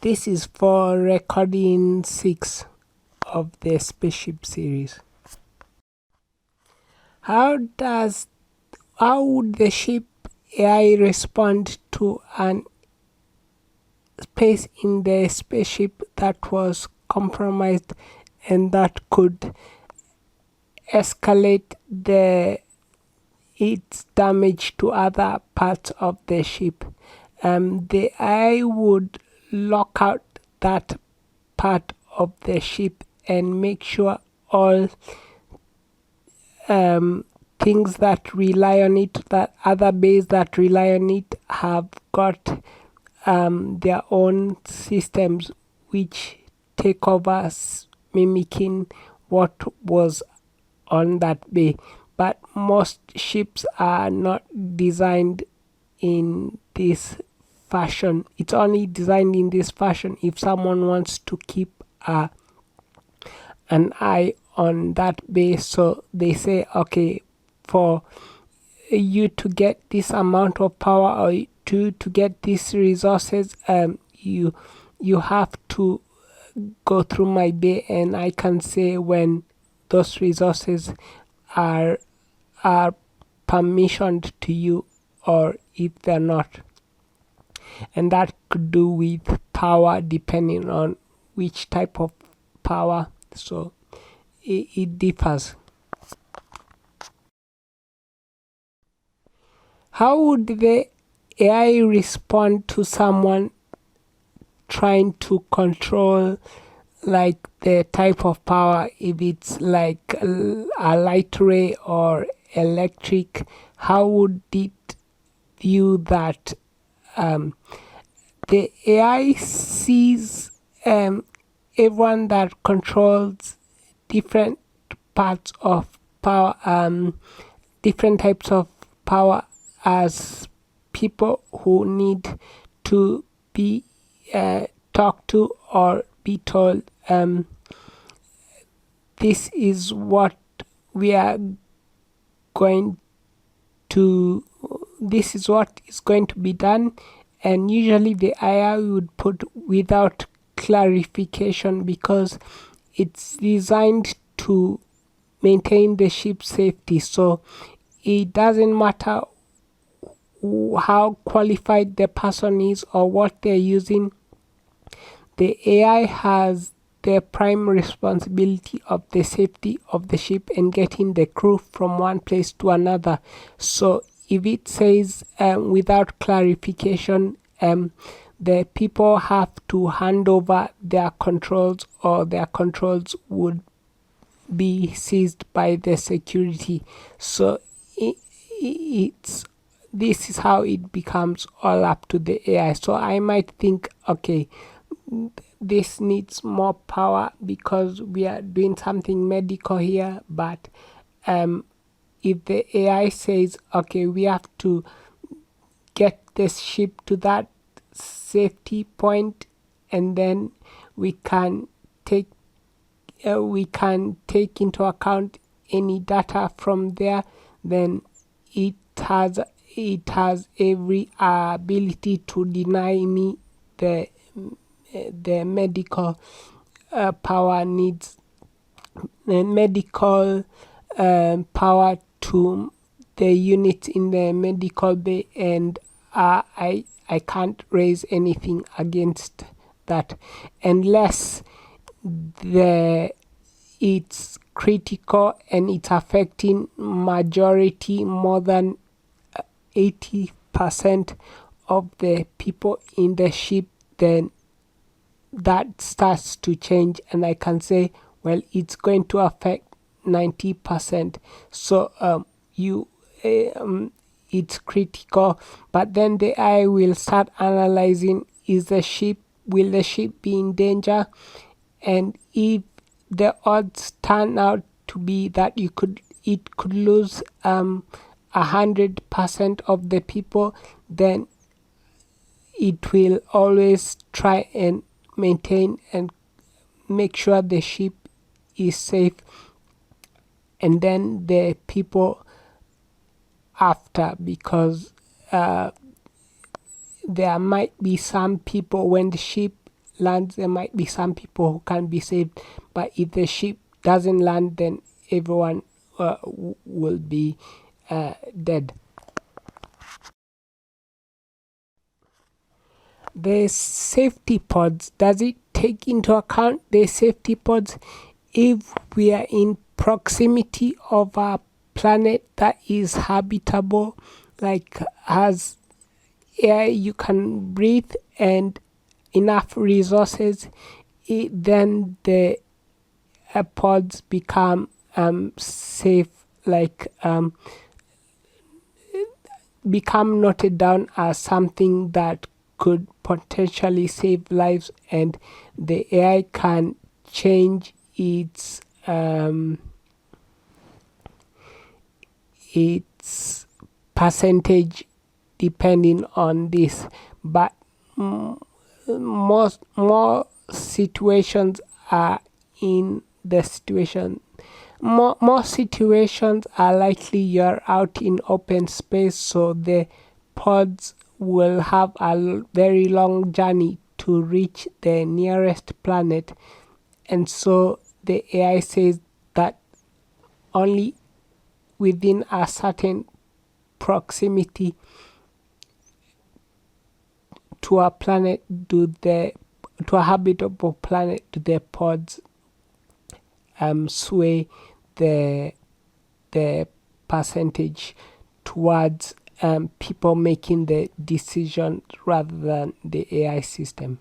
This is for recording 6 of the Spaceship series. How would the ship AI respond to an space in the spaceship that was compromised and that could escalate its damage to other parts of the ship? The AI would lock out that part of the ship and make sure all things that rely on it, that other bases that rely on it, have got their own systems which take over, mimicking what was on that bay. But most ships are not designed in this fashion. It's only designed in this fashion if someone wants to keep an eye on that base. So they say, okay, for you to get this amount of power or to get these resources, you have to go through my bay, and I can say when those resources are permissioned to you or if they're not. And that could do with power depending on which type of power, so it differs. How would the AI respond to someone trying to control like the type of power? If it's like a light ray or electric, how would it view that? The AI sees everyone that controls different parts of power, different types of power, as people who need to be talked to or be told, this is what we are going to, this is what is going to be done. And usually the AI would put without clarification, because it's designed to maintain the ship's safety. So it doesn't matter how qualified the person is or what they're using. The AI has the prime responsibility of the safety of the ship and getting the crew from one place to another. So if it says without clarification, the people have to hand over their controls, or their controls would be seized by the security. So this is how it becomes all up to the AI. So I might think, okay, this needs more power because we are doing something medical here. But if the AI says, okay, we have to get this ship to that safety point, and then we can take into account any data from there, then it has every ability to deny me the medical power needs, the medical power to the unit in the medical bay, and I can't raise anything against that unless it's critical and it's affecting majority, more than 80% of the people in the ship. Then that starts to change, and I can say, well, it's going to affect 90%. So it's critical. But then the AI will start analyzing, will the ship be in danger? And if the odds turn out to be that it could lose 100% of the people, then it will always try and maintain and make sure the ship is safe, and then the people after, because there might be some people, when the ship lands, there might be some people who can be saved, but if the ship doesn't land, then everyone will be dead. The safety pods, does it take into account the safety pods if we are in proximity of a planet that is habitable, like has air you can breathe and enough resources? Then the pods become safe, like become noted down as something that could potentially save lives, and the AI can change its percentage depending on this. But more situations are in the situation more situations are likely you're out in open space, so the pods will have a very long journey to reach the nearest planet. And so the AI says that only within a certain proximity to a planet to a habitable planet do the pods sway the percentage towards people making the decision rather than the AI system.